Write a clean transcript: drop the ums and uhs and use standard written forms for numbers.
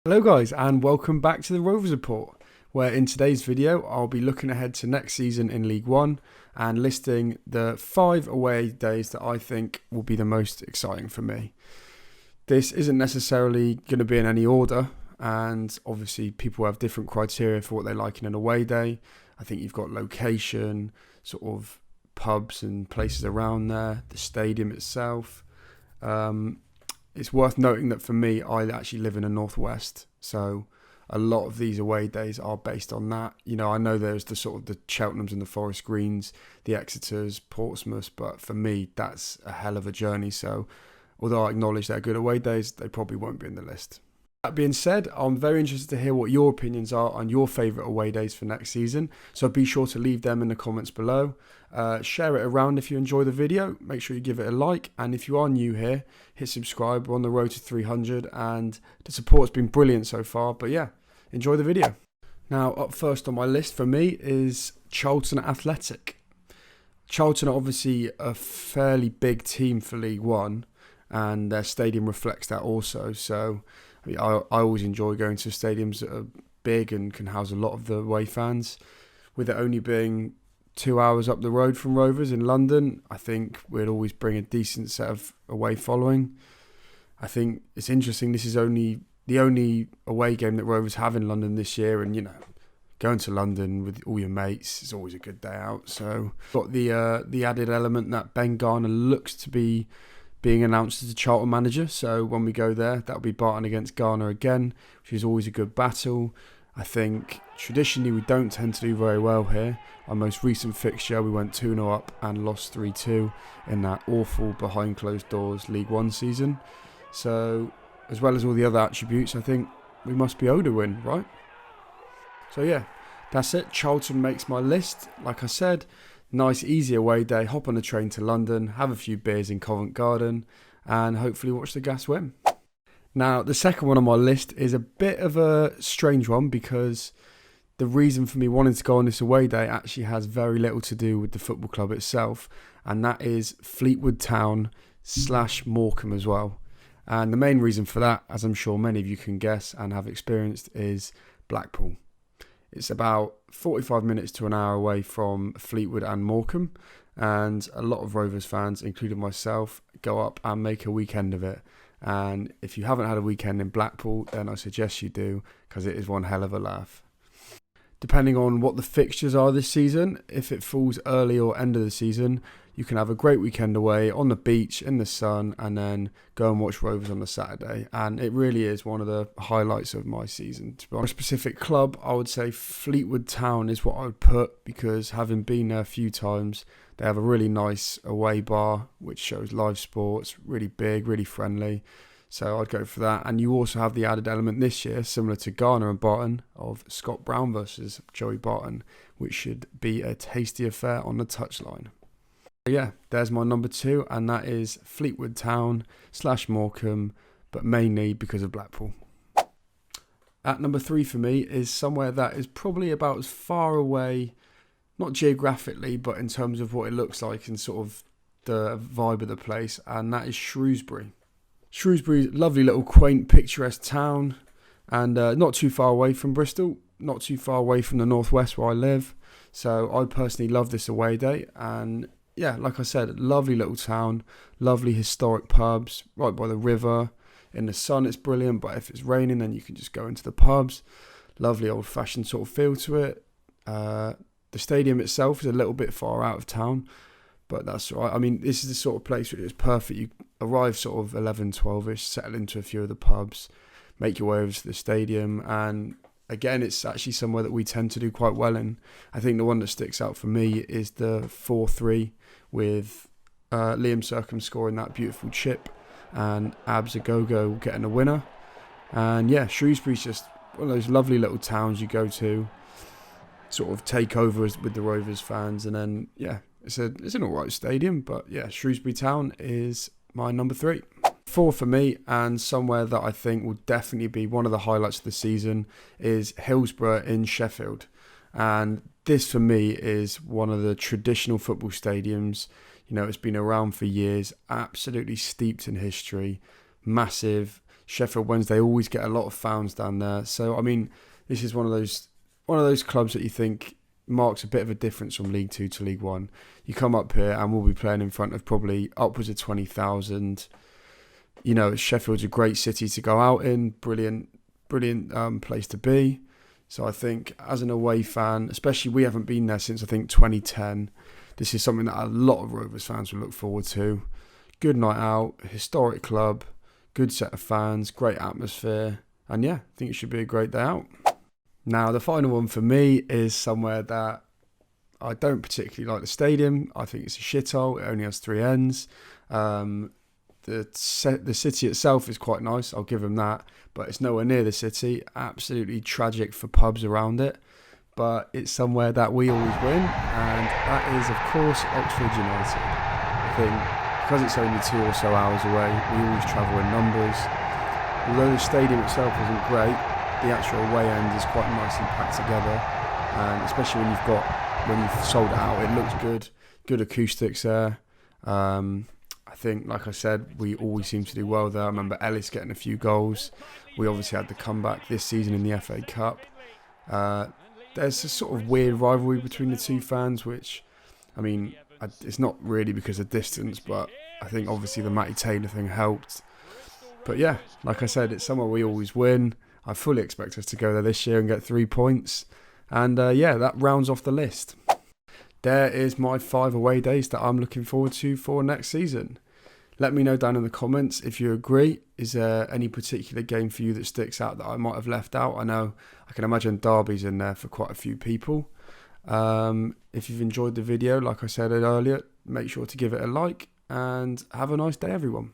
Hello guys, and welcome back to the Rovers Report, where in today's video I'll be looking ahead to next season in League One and listing the 5 away days that I think will be the most exciting for me. This isn't necessarily going to be in any order, and obviously people have different criteria for what they like in an away day. I think you've got location, sort of pubs and places around there, the stadium itself. It's worth noting that for me, I actually live in the northwest, so a lot of these away days are based on that. You know, I know there's the sort of the Cheltenhams and the Forest Greens, the Exeters, Portsmouths, but for me, that's a hell of a journey. So although I acknowledge they're good away days, they probably won't be in the list. That being said, I'm very interested to hear what your opinions are on your favourite away days for next season, so be sure to leave them in the comments below. Share it around if you enjoy the video, make sure you give it a like, and if you are new here, hit subscribe. We're on the road to 300 and the support's been brilliant so far, but yeah, enjoy the video. Now, up first on my list for me is Charlton Athletic. Charlton are obviously a fairly big team for League One, and their stadium reflects that also, so I always enjoy going to stadiums that are big and can house a lot of the away fans. With it only being 2 hours up the road from Rovers in London, I think we'd always bring a decent set of away following. I think it's interesting, this is the only away game that Rovers have in London this year, and you know, going to London with all your mates is always a good day out. So got the added element that Ben Garner looks to be being announced as a Charlton manager, so when we go there, that'll be Barton against Garner again, which is always a good battle. I think traditionally we don't tend to do very well here. Our most recent fixture, we went 2-0 up and lost 3-2 in that awful behind closed doors League One season. So as well as all the other attributes, I think we must be owed a win, right? So yeah, that's it. Charlton makes my list. Like I said, nice easy away day, hop on a train to London, have a few beers in Covent Garden, and hopefully watch the Gas win. Now, the second one on my list is a bit of a strange one, because the reason for me wanting to go on this away day actually has very little to do with the football club itself, and that is Fleetwood Town / Morecambe as well. And the main reason for that, as I'm sure many of you can guess and have experienced, is Blackpool. It's about 45 minutes to an hour away from Fleetwood and Morecambe, and a lot of Rovers fans, including myself, go up and make a weekend of it. And if you haven't had a weekend in Blackpool, then I suggest you do, because it is one hell of a laugh. Depending on what the fixtures are this season, if it falls early or end of the season, you can have a great weekend away on the beach in the sun and then go and watch Rovers on the Saturday. And it really is one of the highlights of my season. To be honest, a specific club, I would say Fleetwood Town is what I would put, because having been there a few times, they have a really nice away bar which shows live sports, really big, really friendly. So I'd go for that. And you also have the added element this year, similar to Garner and Barton, of Scott Brown versus Joey Barton, which should be a tasty affair on the touchline. Yeah, there's my number 2, and that is Fleetwood Town / Morecambe, but mainly because of Blackpool. At number 3 for me is somewhere that is probably about as far away, not geographically, but in terms of what it looks like and sort of the vibe of the place, and that is Shrewsbury. Shrewsbury's a lovely little quaint picturesque town, and not too far away from Bristol, not too far away from the northwest where I live. So I personally love this away day, and yeah, like I said, lovely little town, lovely historic pubs right by the river. In the sun it's brilliant, but if it's raining then you can just go into the pubs. Lovely old fashioned sort of feel to it. The stadium itself is a little bit far out of town, but that's all right. I mean, this is the sort of place where it's perfect. You arrive sort of 11, 12ish, settle into a few of the pubs, make your way over to the stadium, and again, it's actually somewhere that we tend to do quite well in. I think the one that sticks out for me is the 4-3 with Liam Sercombe scoring that beautiful chip and Abs Agogo getting a winner. And yeah, Shrewsbury's just one of those lovely little towns you go to, sort of take over with the Rovers fans, and then yeah, it's an alright stadium. But yeah, Shrewsbury Town is my number 3. 4 for me, and somewhere that I think will definitely be one of the highlights of the season, is Hillsborough in Sheffield. And this for me is one of the traditional football stadiums. You know, it's been around for years, absolutely steeped in history, massive, Sheffield Wednesday always get a lot of fans down there. So I mean, this is one of those clubs that you think marks a bit of a difference from League Two to League One. You come up here and we'll be playing in front of probably upwards of 20,000. You know, Sheffield's a great city to go out in, brilliant place to be. So I think as an away fan, especially we haven't been there since I think 2010, this is something that a lot of Rovers fans will look forward to. Good night out, historic club, good set of fans, great atmosphere, and yeah, I think it should be a great day out. Now the final one for me is somewhere that I don't particularly like the stadium. I think it's a shithole. It only has 3 ends. The city itself is quite nice, I'll give them that, but it's nowhere near the city. Absolutely tragic for pubs around it, but it's somewhere that we always win, and that is of course Oxford United. I think because it's only 2 or so hours away, we always travel in numbers. Although the stadium itself isn't great, the actual away end is quite nicely packed together, and especially when you've sold it out, it looks good acoustics there. I think, like I said, we always seem to do well there. I remember Ellis getting a few goals. We obviously had the comeback this season in the FA Cup. There's a sort of weird rivalry between the two fans, which, I mean, it's not really because of distance, but I think obviously the Matty Taylor thing helped. But yeah, like I said, it's somewhere we always win. I fully expect us to go there this year and get 3 points. And yeah, that rounds off the list. There is my 5 away days that I'm looking forward to for next season. Let me know down in the comments if you agree. Is there any particular game for you that sticks out that I might have left out? I can imagine Derby's in there for quite a few people. If you've enjoyed the video, like I said earlier, make sure to give it a like and have a nice day, everyone.